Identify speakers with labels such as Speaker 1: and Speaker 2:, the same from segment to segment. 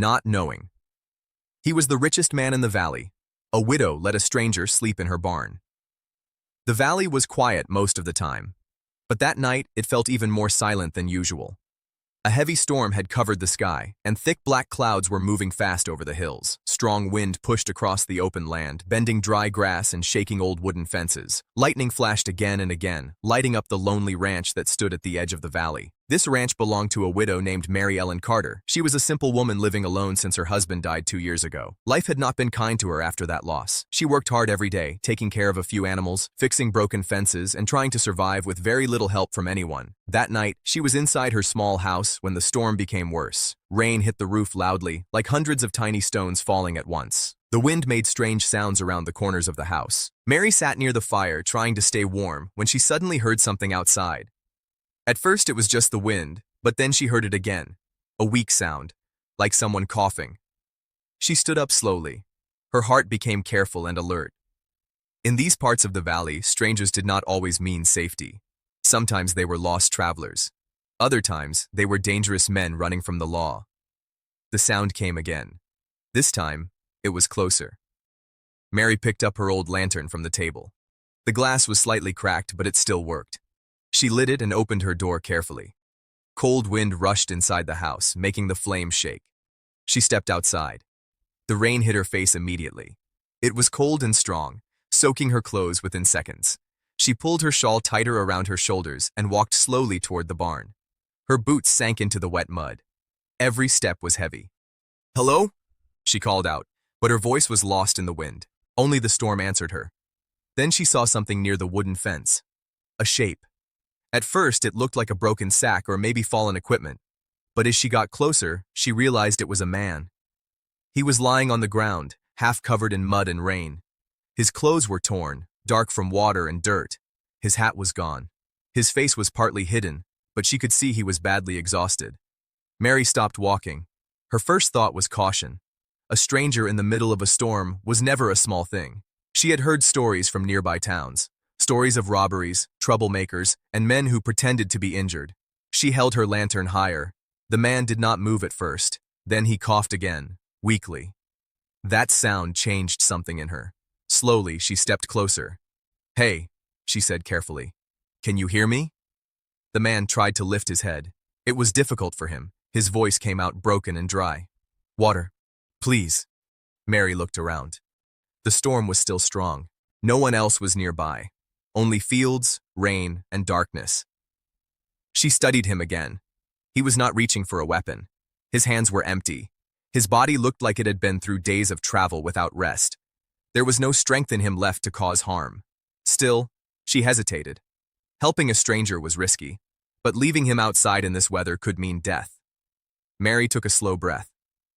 Speaker 1: not knowing. He was the richest man in the valley. A widow let a stranger sleep in her barn. The valley was quiet most of the time, but that night it felt even more silent than usual. A heavy storm had covered the sky, and thick black clouds were moving fast over the hills. Strong wind pushed across the open land, bending dry grass and shaking old wooden fences. Lightning flashed again and again, lighting up the lonely ranch that stood at the edge of the valley. This ranch belonged to a widow named Mary Ellen Carter. She was a simple woman living alone since her husband died 2 years ago. Life had not been kind to her after that loss. She worked hard every day, taking care of a few animals, fixing broken fences, and trying to survive with very little help from anyone. That night, she was inside her small house when the storm became worse. Rain hit the roof loudly, like hundreds of tiny stones falling at once. The wind made strange sounds around the corners of the house. Mary sat near the fire, trying to stay warm, when she suddenly heard something outside. At first it was just the wind, but then she heard it again. A weak sound, like someone coughing. She stood up slowly. Her heart became careful and alert. In these parts of the valley, strangers did not always mean safety. Sometimes they were lost travelers. Other times, they were dangerous men running from the law. The sound came again. This time, it was closer. Mary picked up her old lantern from the table. The glass was slightly cracked, but it still worked. She lit it and opened her door carefully. Cold wind rushed inside the house, making the flames shake. She stepped outside. The rain hit her face immediately. It was cold and strong, soaking her clothes within seconds. She pulled her shawl tighter around her shoulders and walked slowly toward the barn. Her boots sank into the wet mud. Every step was heavy. "Hello?" she called out, but her voice was lost in the wind. Only the storm answered her. Then she saw something near the wooden fence. A shape. At first, it looked like a broken sack or maybe fallen equipment, but as she got closer, she realized it was a man. He was lying on the ground, half covered in mud and rain. His clothes were torn, dark from water and dirt. His hat was gone. His face was partly hidden, but she could see he was badly exhausted. Mary stopped walking. Her first thought was caution. A stranger in the middle of a storm was never a small thing. She had heard stories from nearby towns. Stories of robberies, troublemakers, and men who pretended to be injured. She held her lantern higher. The man did not move at first. Then he coughed again, weakly. That sound changed something in her. Slowly, she stepped closer. "Hey," she said carefully. "Can you hear me?" The man tried to lift his head. It was difficult for him. His voice came out broken and dry. "Water, please." Mary looked around. The storm was still strong. No one else was nearby. Only fields, rain, and darkness. She studied him again. He was not reaching for a weapon. His hands were empty. His body looked like it had been through days of travel without rest. There was no strength in him left to cause harm. Still, she hesitated. Helping a stranger was risky, but leaving him outside in this weather could mean death. Mary took a slow breath.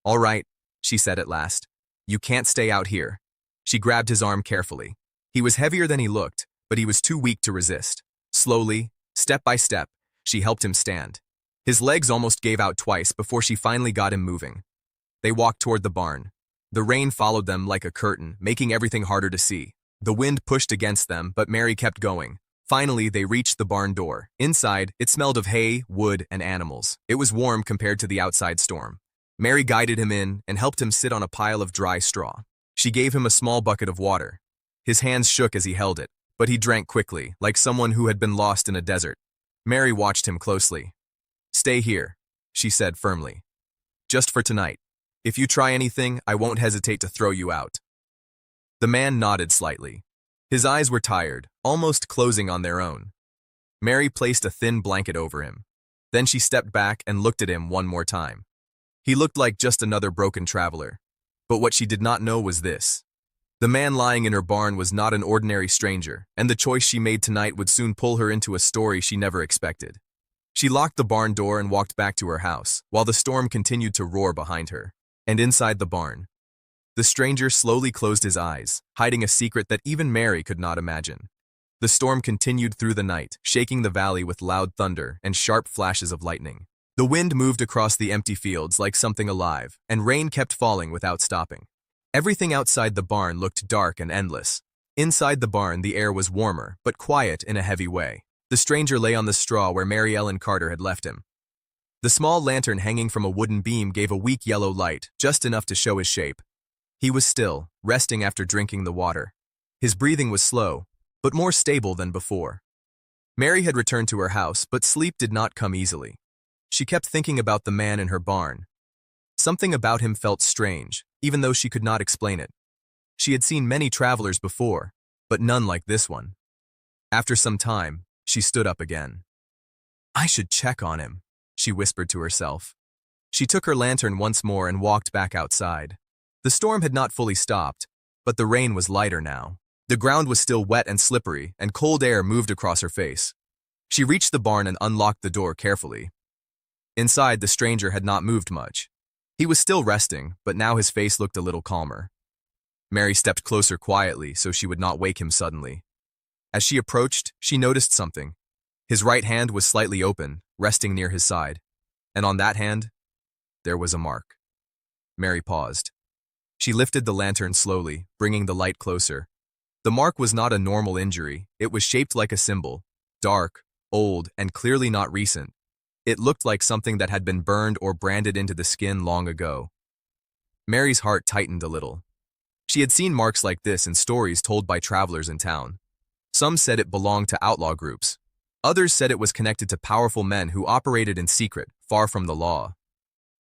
Speaker 1: "All right," she said at last. "You can't stay out here." She grabbed his arm carefully. He was heavier than he looked, but he was too weak to resist. Slowly, step by step, she helped him stand. His legs almost gave out twice before she finally got him moving. They walked toward the barn. The rain followed them like a curtain, making everything harder to see. The wind pushed against them, but Mary kept going. Finally, they reached the barn door. Inside, it smelled of hay, wood, and animals. It was warm compared to the outside storm. Mary guided him in and helped him sit on a pile of dry straw. She gave him a small bucket of water. His hands shook as he held it, but he drank quickly, like someone who had been lost in a desert. Mary watched him closely. "Stay here," she said firmly. "Just for tonight. If you try anything, I won't hesitate to throw you out." The man nodded slightly. His eyes were tired, almost closing on their own. Mary placed a thin blanket over him. Then she stepped back and looked at him one more time. He looked like just another broken traveler. But what she did not know was this. The man lying in her barn was not an ordinary stranger, and the choice she made tonight would soon pull her into a story she never expected. She locked the barn door and walked back to her house, while the storm continued to roar behind her. And inside the barn, the stranger slowly closed his eyes, hiding a secret that even Mary could not imagine. The storm continued through the night, shaking the valley with loud thunder and sharp flashes of lightning. The wind moved across the empty fields like something alive, and rain kept falling without stopping. Everything outside the barn looked dark and endless. Inside the barn, the air was warmer, but quiet in a heavy way. The stranger lay on the straw where Mary Ellen Carter had left him. The small lantern hanging from a wooden beam gave a weak yellow light, just enough to show his shape. He was still, resting after drinking the water. His breathing was slow, but more stable than before. Mary had returned to her house, but sleep did not come easily. She kept thinking about the man in her barn. Something about him felt strange, even though she could not explain it. She had seen many travelers before, but none like this one. After some time, she stood up again. "I should check on him," she whispered to herself. She took her lantern once more and walked back outside. The storm had not fully stopped, but the rain was lighter now. The ground was still wet and slippery, and cold air moved across her face. She reached the barn and unlocked the door carefully. Inside, the stranger had not moved much. He was still resting, but now his face looked a little calmer. Mary stepped closer quietly so she would not wake him suddenly. As she approached, she noticed something. His right hand was slightly open, resting near his side, and on that hand, there was a mark. Mary paused. She lifted the lantern slowly, bringing the light closer. The mark was not a normal injury. It was shaped like a symbol, dark, old, and clearly not recent. It looked like something that had been burned or branded into the skin long ago. Mary's heart tightened a little. She had seen marks like this in stories told by travelers in town. Some said it belonged to outlaw groups. Others said it was connected to powerful men who operated in secret, far from the law.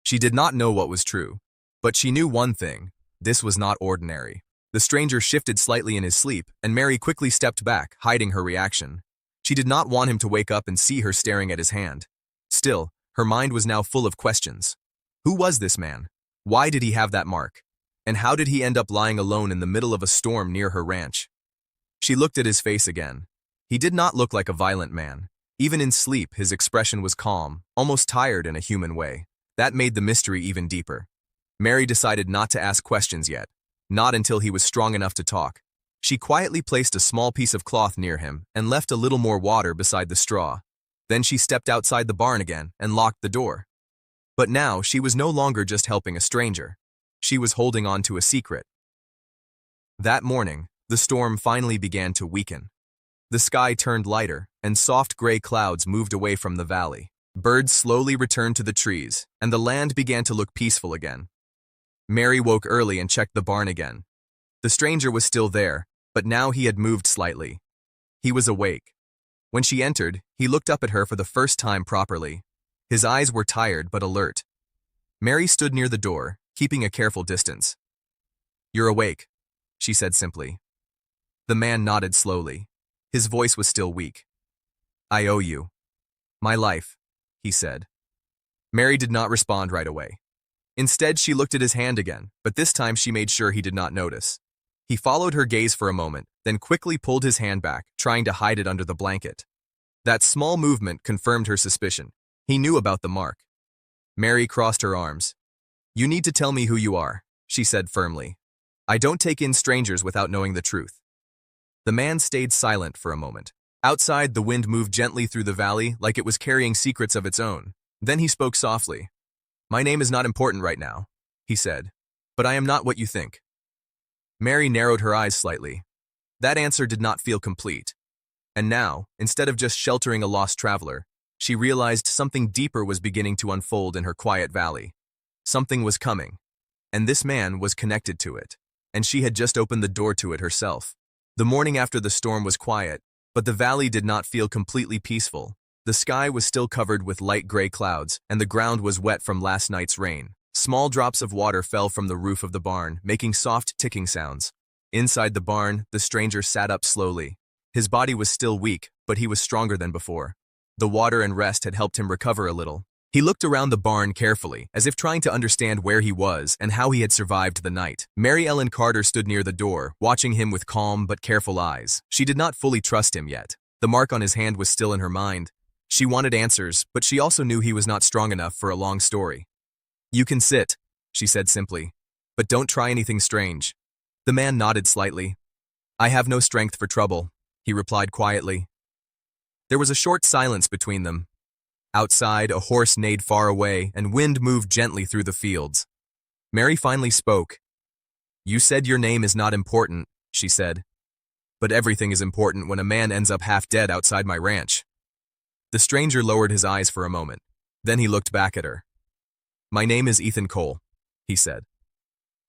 Speaker 1: She did not know what was true, but she knew one thing: this was not ordinary. The stranger shifted slightly in his sleep, and Mary quickly stepped back, hiding her reaction. She did not want him to wake up and see her staring at his hand. Still, her mind was now full of questions. Who was this man? Why did he have that mark? And how did he end up lying alone in the middle of a storm near her ranch? She looked at his face again. He did not look like a violent man. Even in sleep, his expression was calm, almost tired in a human way. That made the mystery even deeper. Mary decided not to ask questions yet. Not until he was strong enough to talk. She quietly placed a small piece of cloth near him and left a little more water beside the straw. Then she stepped outside the barn again and locked the door. But now she was no longer just helping a stranger. She was holding on to a secret. That morning, the storm finally began to weaken. The sky turned lighter, and soft gray clouds moved away from the valley. Birds slowly returned to the trees, and the land began to look peaceful again. Mary woke early and checked the barn again. The stranger was still there, but now he had moved slightly. He was awake. When she entered, he looked up at her for the first time properly. His eyes were tired but alert. Mary stood near the door, keeping a careful distance. "You're awake," she said simply. The man nodded slowly. His voice was still weak. "I owe you my life," he said. Mary did not respond right away. Instead, she looked at his hand again, but this time she made sure he did not notice. He followed her gaze for a moment, then quickly pulled his hand back, trying to hide it under the blanket. That small movement confirmed her suspicion. He knew about the mark. Mary crossed her arms. "You need to tell me who you are," she said firmly. "I don't take in strangers without knowing the truth." The man stayed silent for a moment. Outside, the wind moved gently through the valley like it was carrying secrets of its own. Then he spoke softly. "My name is not important right now," he said, "but I am not what you think." Mary narrowed her eyes slightly. That answer did not feel complete. And now, instead of just sheltering a lost traveler, she realized something deeper was beginning to unfold in her quiet valley. Something was coming, and this man was connected to it, and she had just opened the door to it herself. The morning after the storm was quiet, but the valley did not feel completely peaceful. The sky was still covered with light gray clouds, and the ground was wet from last night's rain. Small drops of water fell from the roof of the barn, making soft ticking sounds. Inside the barn, the stranger sat up slowly. His body was still weak, but he was stronger than before. The water and rest had helped him recover a little. He looked around the barn carefully, as if trying to understand where he was and how he had survived the night. Mary Ellen Carter stood near the door, watching him with calm but careful eyes. She did not fully trust him yet. The mark on his hand was still in her mind. She wanted answers, but she also knew he was not strong enough for a long story. "You can sit," she said simply, "but don't try anything strange." The man nodded slightly. "I have no strength for trouble," he replied quietly. There was a short silence between them. Outside, a horse neighed far away, and wind moved gently through the fields. Mary finally spoke. "You said your name is not important," she said. "But everything is important when a man ends up half dead outside my ranch." The stranger lowered his eyes for a moment. Then he looked back at her. "My name is Ethan Cole," he said.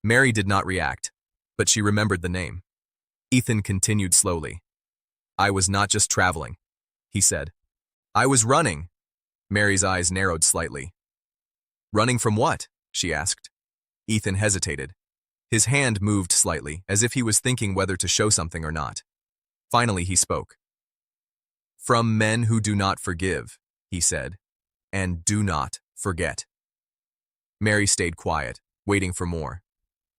Speaker 1: Mary did not react, but she remembered the name. Ethan continued slowly. "I was not just traveling," he said. "I was running." Mary's eyes narrowed slightly. "Running from what?" she asked. Ethan hesitated. His hand moved slightly, as if he was thinking whether to show something or not. Finally, he spoke. "From men who do not forgive," he said, "and do not forget." Mary stayed quiet, waiting for more.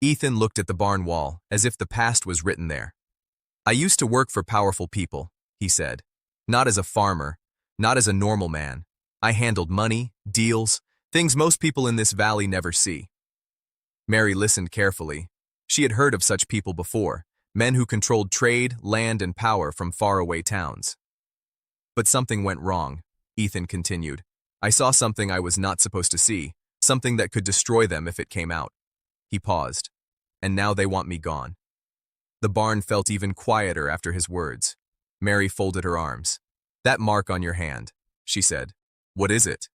Speaker 1: Ethan looked at the barn wall, as if the past was written there. "I used to work for powerful people," he said. "Not as a farmer, not as a normal man. I handled money, deals, things most people in this valley never see." Mary listened carefully. She had heard of such people before, men who controlled trade, land, and power from faraway towns. "But something went wrong," Ethan continued. "I saw something I was not supposed to see, something that could destroy them if it came out." He paused. "And now they want me gone." The barn felt even quieter after his words. Mary folded her arms. "That mark on your hand," she said. "What is it?"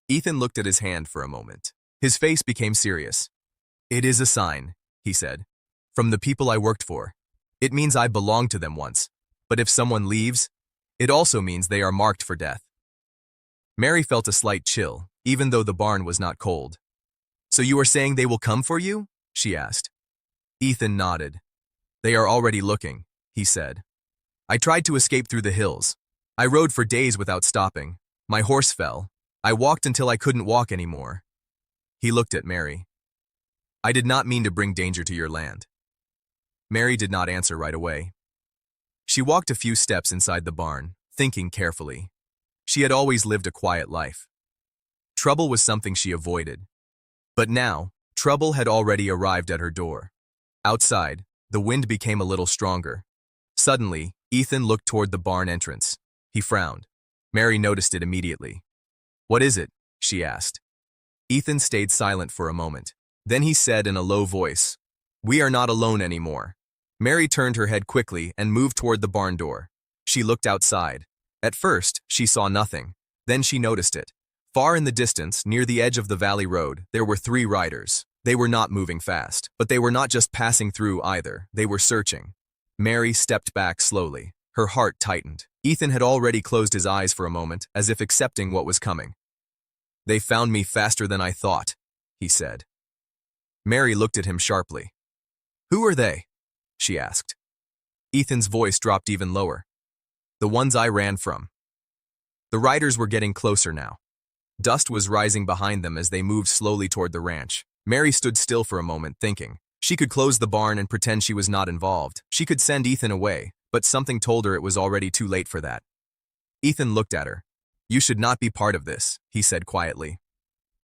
Speaker 1: Ethan looked at his hand for a moment. His face became serious. "It is a sign," he said, "from the people I worked for. It means I belonged to them once. But if someone leaves, it also means they are marked for death." Mary felt a slight chill, even though the barn was not cold. "So you are saying they will come for you?" she asked. Ethan nodded. "They are already looking," he said. "I tried to escape through the hills. I rode for days without stopping. My horse fell. I walked until I couldn't walk anymore." He looked at Mary. "I did not mean to bring danger to your land." Mary did not answer right away. She walked a few steps inside the barn, thinking carefully. She had always lived a quiet life. Trouble was something she avoided. But now, trouble had already arrived at her door. Outside, the wind became a little stronger. Suddenly, Ethan looked toward the barn entrance. He frowned. Mary noticed it immediately. "What is it?" she asked. Ethan stayed silent for a moment. Then he said in a low voice, "We are not alone anymore." Mary turned her head quickly and moved toward the barn door. She looked outside. At first, she saw nothing. Then she noticed it. Far in the distance, near the edge of the valley road, there were 3 riders. They were not moving fast, but they were not just passing through either. They were searching. Mary stepped back slowly. Her heart tightened. Ethan had already closed his eyes for a moment, as if accepting what was coming. "They found me faster than I thought," he said. Mary looked at him sharply. "Who are they?" she asked. Ethan's voice dropped even lower. "The ones I ran from." The riders were getting closer now. Dust was rising behind them as they moved slowly toward the ranch. Mary stood still for a moment, thinking. She could close the barn and pretend she was not involved. She could send Ethan away, but something told her it was already too late for that. Ethan looked at her. "You should not be part of this," he said quietly.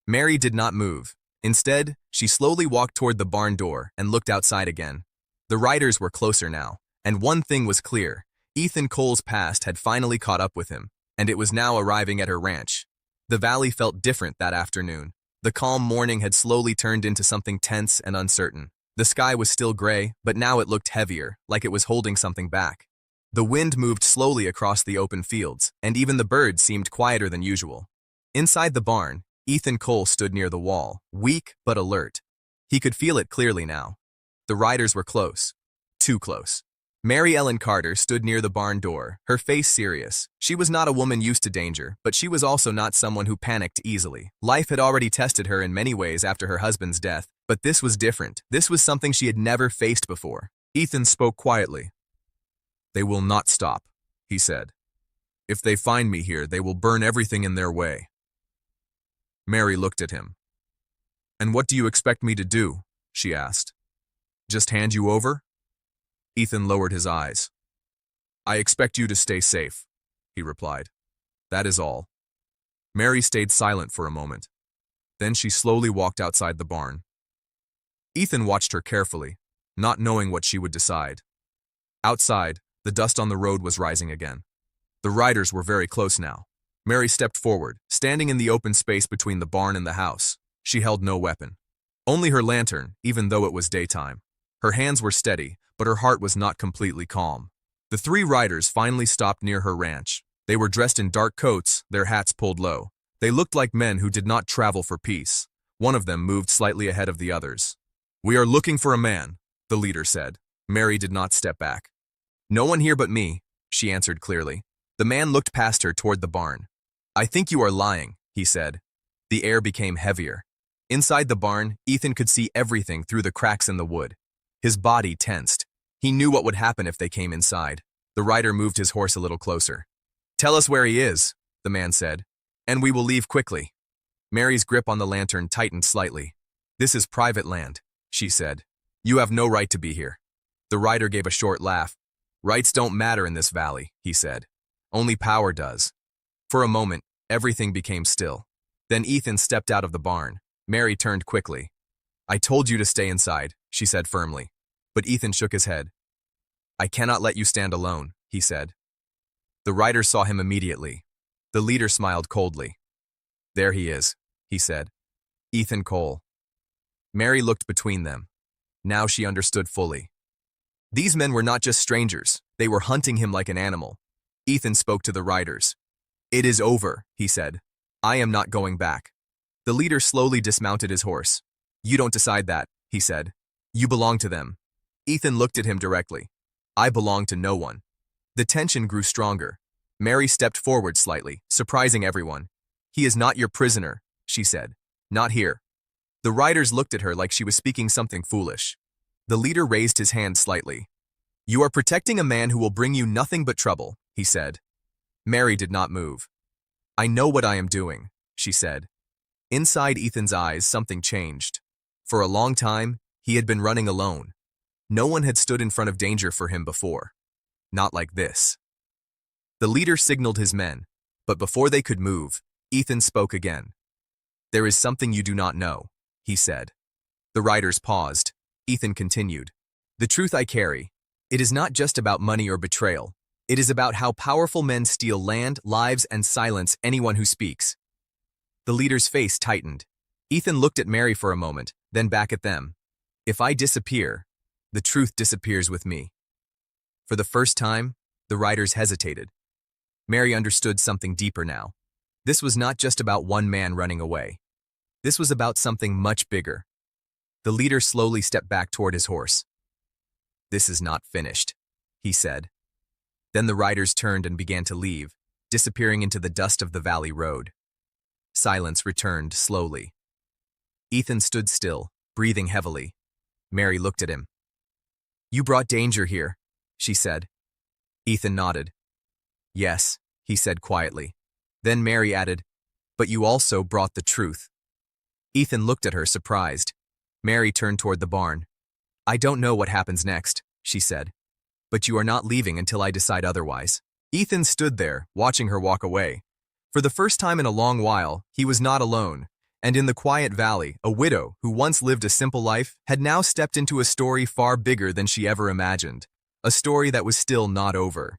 Speaker 1: Mary did not move. Instead, she slowly walked toward the barn door and looked outside again. The riders were closer now, and one thing was clear. Ethan Cole's past had finally caught up with him, and it was now arriving at her ranch. The valley felt different that afternoon. The calm morning had slowly turned into something tense and uncertain. The sky was still gray, but now it looked heavier, like it was holding something back. The wind moved slowly across the open fields, and even the birds seemed quieter than usual. Inside the barn, Ethan Cole stood near the wall, weak but alert. He could feel it clearly now. The riders were close. Too close. Mary Ellen Carter stood near the barn door, her face serious. She was not a woman used to danger, but she was also not someone who panicked easily. Life had already tested her in many ways after her husband's death, but this was different. This was something she had never faced before. Ethan spoke quietly. "They will not stop," he said. "If they find me here, they will burn everything in their way." Mary looked at him. "And what do you expect me to do?" she asked. "Just hand you over?" Ethan lowered his eyes. "I expect you to stay safe," he replied. "That is all." Mary stayed silent for a moment. Then she slowly walked outside the barn. Ethan watched her carefully, not knowing what she would decide. Outside, the dust on the road was rising again. The riders were very close now. Mary stepped forward, standing in the open space between the barn and the house. She held no weapon. Only her lantern, even though it was daytime. Her hands were steady, but her heart was not completely calm. The 3 riders finally stopped near her ranch. They were dressed in dark coats, their hats pulled low. They looked like men who did not travel for peace. One of them moved slightly ahead of the others. "We are looking for a man," the leader said. Mary did not step back. "No one here but me," she answered clearly. The man looked past her toward the barn. "I think you are lying," he said. The air became heavier. Inside the barn, Ethan could see everything through the cracks in the wood. His body tensed. He knew what would happen if they came inside. The rider moved his horse a little closer. "Tell us where he is," the man said, "and we will leave quickly." Mary's grip on the lantern tightened slightly. "This is private land," she said. "You have no right to be here." The rider gave a short laugh. "Rights don't matter in this valley," he said. "Only power does." For a moment, everything became still. Then Ethan stepped out of the barn. Mary turned quickly. "I told you to stay inside," she said firmly. But Ethan shook his head. "I cannot let you stand alone," he said. The rider saw him immediately. The leader smiled coldly. "There he is," he said. "Ethan Cole." Mary looked between them. Now she understood fully. These men were not just strangers. They were hunting him like an animal. Ethan spoke to the riders. "It is over," he said. "I am not going back." The leader slowly dismounted his horse. "You don't decide that," he said. "You belong to them." Ethan looked at him directly. "I belong to no one." The tension grew stronger. Mary stepped forward slightly, surprising everyone. "He is not your prisoner," she said. "Not here." The riders looked at her like she was speaking something foolish. The leader raised his hand slightly. "You are protecting a man who will bring you nothing but trouble," he said. Mary did not move. "I know what I am doing," she said. Inside Ethan's eyes, something changed. For a long time, he had been running alone. No one had stood in front of danger for him before. Not like this. The leader signaled his men, but before they could move, Ethan spoke again. "There is something you do not know," he said. The riders paused. Ethan continued. "The truth I carry, it is not just about money or betrayal. It is about how powerful men steal land, lives, and silence anyone who speaks." The leader's face tightened. Ethan looked at Mary for a moment, then back at them. "If I disappear, the truth disappears with me." For the first time, the riders hesitated. Mary understood something deeper now. This was not just about one man running away. This was about something much bigger. The leader slowly stepped back toward his horse. "This is not finished," he said. Then the riders turned and began to leave, disappearing into the dust of the valley road. Silence returned slowly. Ethan stood still, breathing heavily. Mary looked at him. "You brought danger here," she said. Ethan nodded. "Yes," he said quietly. Then Mary added, "But you also brought the truth." Ethan looked at her, surprised. Mary turned toward the barn. "I don't know what happens next," she said. "But you are not leaving until I decide otherwise." Ethan stood there, watching her walk away. For the first time in a long while, he was not alone, and in the quiet valley, a widow who once lived a simple life had now stepped into a story far bigger than she ever imagined, a story that was still not over.